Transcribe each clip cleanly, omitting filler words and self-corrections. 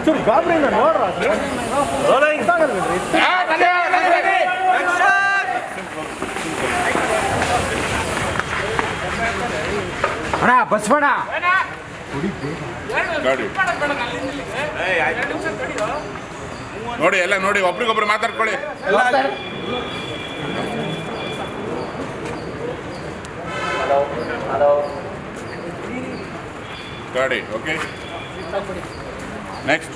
ಒಂಚೂರು ಗಾಬರಿಯಿಂದ ನೋಡ್ರ ಅಣ್ಣ ಬಸವಣ್ಣ ನೋಡಿ ಎಲ್ಲ ನೋಡಿ ಒಬ್ರಿಗೊಬ್ರು ಮಾತಾಡ್ಕೊಳ್ಳಿ ಗಾಡಿ ಓಕೆ ನೆಕ್ಸ್ಟ್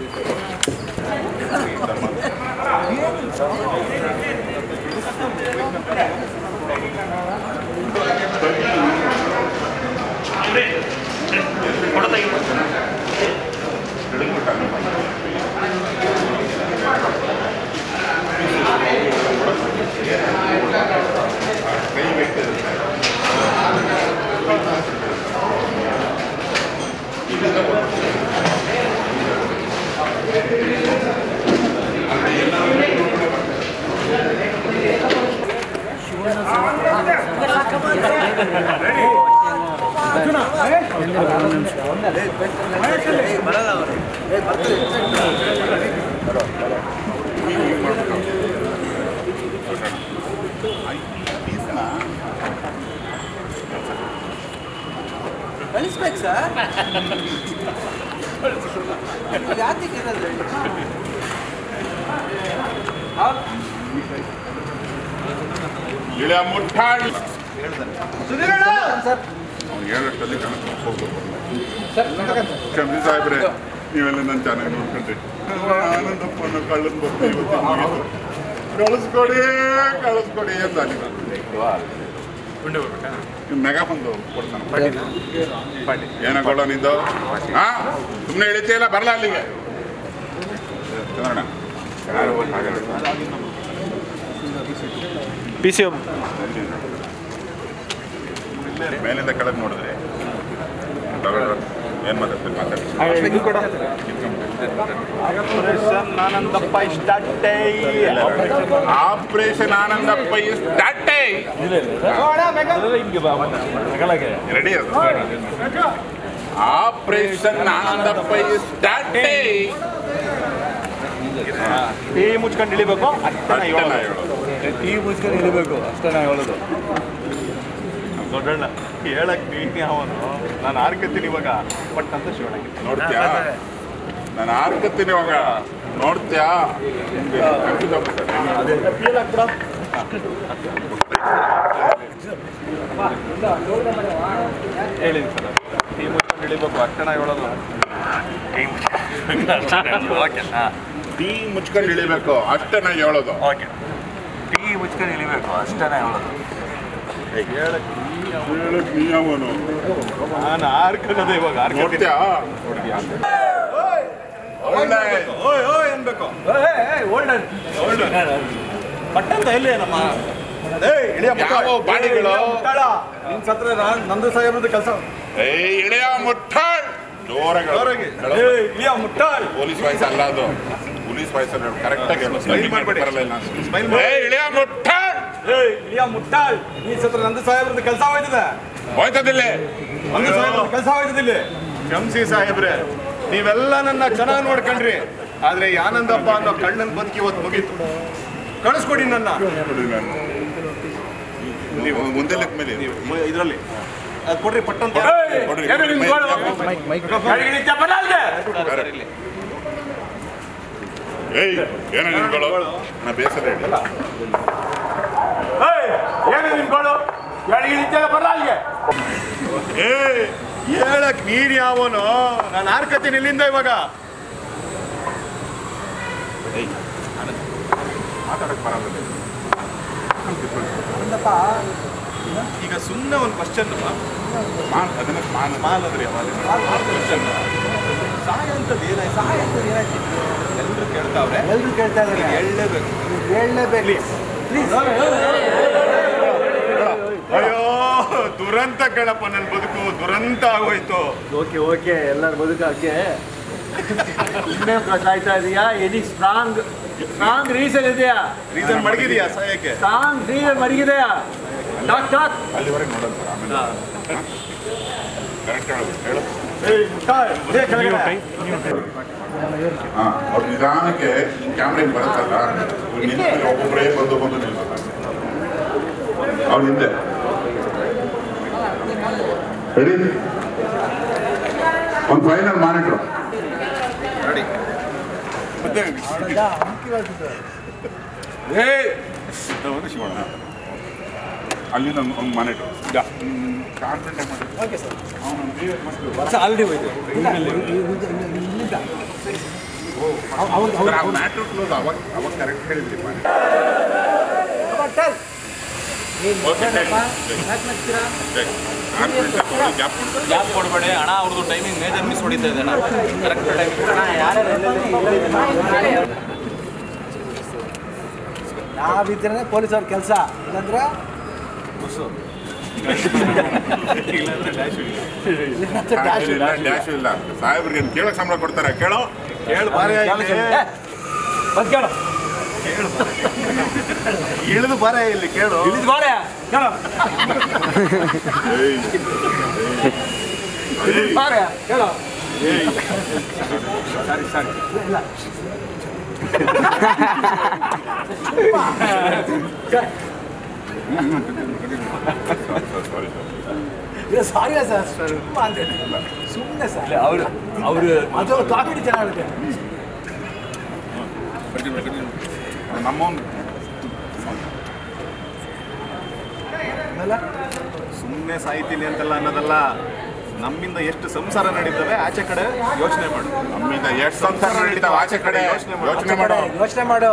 ಕಳಿಸ್ಬೇಕು ಸರ್ ಜಾತಿಗೆ ಇಳಿಯ ಮುಟ್ಟಾಳ್ ಸರ್ ಹೇಳಷ್ಟಲ್ಲಿ ಕ್ಷಮಿ ಸಾಹೇಬ್ರೆ ನೀವೆಲ್ಲ ನನ್ನ ಚೆನ್ನಾಗಿ ನೋಡ್ಕೊಂಡ್ರಿ ಆನಂದಪ್ಪನ ಕಳ್ಳನ್ ಬರ್ತೀವಿ ಕಳಿಸ್ಕೊಡಿ ಅಂತ ಮೆಗಾಫೋನ್ ಕೊಡ್ತಾನೆ ಏನ ಕೊಡ ನಿಂದು ಹಾ ಸುಮ್ಮನೆ ಇಳಿತೀಯಲ್ಲ ಬರಲ್ಲ ಅಲ್ಲಿಗೆ ಚಂದ್ರಣ್ಣ PC ಮೇಲಿಂದ ಕೆಳಗೆ ನೋಡಿದ್ರೆ ಏನ್ ಮಾತಾಡ್ತಾರೆ ಆನಂದಪ್ಪ ಇಷ್ಟೇ ಆಪರೇಷನ್ ಆನಂದಪ್ಪ ಇಷ್ಟೇ ರೆಡಿ ಅದು ಆಪರೇಷನ್ ಆನಂದಪ್ಪ ಇಷ್ಟೇ ಟೀ ಮುಚ್ಕೊಂಡು ಇಳಿಬೇಕು ಟೀ ಮುಚ್ಕೊಂಡು ಇಳಿಬೇಕು ಅಷ್ಟೇ ನಾ ಹೇಳೋದು ದೊಡ್ಡಣ್ಣ ಹೇಳಕ್ ನೀನು ಅವನು ನಾನು ಆರ್ಕತ್ತೀನಿ ಇವಾಗ ಬಟ್ ಅಂತ ಶಿವಣ್ಣ ನೋಡ್ತ್ಯಾ ನಾನು ಆರ್ಕತ್ತೀನಿ ಇವಾಗ ನೋಡ್ತ್ಯಾ ಹೇಳಿನಿ ಸರ್ ಟೀ ಮುಚ್ಕೊಂಡು ಇಳಿಬೇಕು ಅಷ್ಟೇ ನಾ ಹೇಳೋದು ಓಕೆ ಟೀ ಮುಚ್ಕೊಂಡು ಇಳಿಬೇಕು ಅಷ್ಟೇ ನಾ ಹೇಳೋದು ಓಕೆ ಟೀ ಮುಚ್ಕೊಂಡು ಇಳಿಬೇಕು ಅಷ್ಟೇ ನಾ ಹೇಳೋದು ಹೇಳಕ್ ನೀ ಅವನು ನಾನು ಆರ್ಕನ್ನೋದು ಇವಾಗ ನೋಡ್ತ್ಯಾ ಅನ್ಬೇಕು ಪಟ್ಟಂತ ಎಲ್ಲಿ ನಮ್ಮ ಯಾವ ಬಾಡಿಗಳು ನಿನ್ ಸತ್ರ ನಂದು ಸಾಹೇಬ್ರದ್ದು ಕೆಲಸ ಇಳಿಯ ಮುಟ್ಟಾಳ್ ಜೋರಾಗಿ ಇಳಿಯ ಮುಟ್ಟಾಳ್ ಪೊಲೀಸ್ ವಾಯ್ಸ್ ಅಲ್ಲ ಅದು ಪೊಲೀಸ್ ವಾಯ್ಸ್ ಅಲ್ಲ ಕರೆಕ್ಟಾಗಿ ಇಳಿಯ ಮುಟ್ಟಾಳ್ ಇಳಿಯ ಮುಟ್ಟಾಳ್ ನೀನ್ ಸತ್ರ ನಂದು ಸಾಹೇಬ್ರದ್ದು ಕೆಲಸ ಹೋಯ್ತದೆ ಹೋಯ್ತದಿಲ್ಲ ನಂದು ಸಾಹೇಬ್ರದ್ದು ಕೆಲಸ ಹೋಯ್ತದಿಲ್ಲ ಕ್ಷಮಿಸಿ ಸಾಹೇಬ್ರೆ ನೀವೆಲ್ಲ ನನ್ನ ಚೆನ್ನಾಗಿ ನೋಡ್ಕೊಂಡ್ರಿ ಆದ್ರೆ ಈ ಆನಂದಪ್ಪ ಅನ್ನೋ ಕಣ್ಣನ್ ಬದುಕಿ ಇವತ್ತು ಮುಗೀತು ಕಳಿಸ್ಕೊಡಿ ನನ್ನ ನೀವು ಮುಂದೆ ಮೇಲೆ ಇದರಲ್ಲಿ ಅದು ಕೊಡ್ರಿ ಪಟ್ಟಂತ ಏಯ್ ಏನ ನಿನ್ಗಳು ನಾ ಬೇಸರ ಹೇಳಿಲ್ಲ ಏನು ನಿನ್ಗಳು ಬರಲ್ಲ ಅಲ್ಲಿಗೆ ಹೇಳಕ್ ನೀನ್ ಯಾವನು ನಾನು ಆರ್ಕತ್ತೀನಿ ಇಲ್ಲಿಂದ ಇವಾಗ ಮಾತಾಡಕ್ ಬರಲ್ಲ ಈಗ ಸುಮ್ಮನೆ ಒಂದು ಕ್ವಶನ್ ಅದನ್ನ ಮಾಲ್ ಅದ್ರಿ ಸಹಾಯ ಅಂತದ್ದು ಏನಾಯ್ತು ಎಲ್ಲರೂ ಕೇಳ್ತಾವ್ರೆ ಹೇಳಲೇಬೇಕು ಅಯ್ಯೋ ದುರಂತ ಕಣಪ್ಪ ನನ್ನ ಬದುಕು ದುರಂತ ಆಗೋಯ್ತು ಓಕೆ ಎಲ್ಲರ ಬದುಕಕ್ಕೆ ಇನ್ನೇ ಕಾಯ್ತಾ ಇದೆಯಾ ಎನಿ ಸ್ಟ್ರಾಂಗ್ ರೀಸನ್ ಇದೆಯಾ ರೀಸನ್ ಮಡಗಿದೆಯಾ ಸಹಾಯಕ್ಕೆ ಸ್ಟ್ರಾಂಗ್ ರೀಸನ್ ಮಡಗಿದೆಯಾ ಡಾಕ್ಟರ್ ಅಲ್ಲಿವರೆಗೆ ನೋಡೋಣ ಆಮೇಲೆ ಕರೆಕ್ಟ್ ಹೇಳು ಅವ್ರ ನಿಧಾನಕ್ಕೆ ಕ್ಯಾಮ್ರಾ ಬರುತ್ತಲ್ಲ ಒಬ್ಬೊಬ್ಬರೇ ಬಂದು ನಿಲ್ಬೇಕು ಅವ್ರ ಹಿಂದೆ ರೆಡಿ ಒಂದು ಫೈನಲ್ ಮಾನಿಟ್ರು ರೆಡಿ ಅಲ್ಲಿಂದ ಒಂದು ಮಾನಿಟ್ರು ಕಾನ್ಫಿಡೆಂಟ್ ಮಾಡಿ ಆಲ್ರೆಡಿ ಹೋಯ್ತು ಮ್ಯಾಟ್ರ್ ಕ್ಲೋಸ್ ಅವಾಗ ಕರೆಕ್ಟ್ ಹೇಳಿದ್ರಿ ಗ್ಯಾಪ್ ಕೊಡಬೇಡಿ ಅಣ್ಣ, ಅವ್ರದ್ದು ಟೈಮಿಂಗ್ ಮೇಜರ್ ಮಿಸ್ ಹೊಡಿತಾ ಇದೆ ಅಣ್ಣ. ಕರೆಕ್ಟ್ ಟೈಮ್ ನಾವಿದ್ರೆ ಪೊಲೀಸ್ ಅವ್ರ ಕೆಲಸ ಇಲ್ಲಾಂದ್ರೆ ಡ್ಯಾಶ್ ಇಲ್ಲ ಸಾಹೇಬ್ರಿಗೆ ಕೇಳಕ್ ಸಂಬಳ ಕೊಡ್ತಾರೆ ಕೇಳೋ ಹೇಳು ಬಾರೆ ಕೇಳು ಇಳಿದು ಬಾರೆ ಇಲ್ಲಿ ಕೇಳು ಇಳಿದು ಬಾಳೆ ಕೇಳು ಬಾರೆ ಕೇಳು ಸರಿ ಸರಿ ಇಲ್ಲ ಸಾರಿ ಸರ್ ಸುಮ್ಮನೆ ಸರ್ ಅವರು ಅದು ಕಾಮಿಡಿ ಚೆನ್ನಾಗುತ್ತೆ ನಮ್ಮವ್ನು ಸುಮ್ಮನೆ ಸಾಯ್ತೀನಿ ಅಂತೆಲ್ಲ ಅನ್ನೋದಲ್ಲ. ನಮ್ಮಿಂದ ಎಷ್ಟು ಸಂಸಾರ ನಡೀತವೆ ಆಚೆ ಕಡೆ ಯೋಚನೆ ಮಾಡು. ನಮ್ಮಿಂದ ಎಷ್ಟು ಸಂಸಾರ ನಡೀತಾವ ಆಚೆ ಕಡೆ ಯೋಚನೆ ಮಾಡೋ ಯೋಚನೆ ಮಾಡು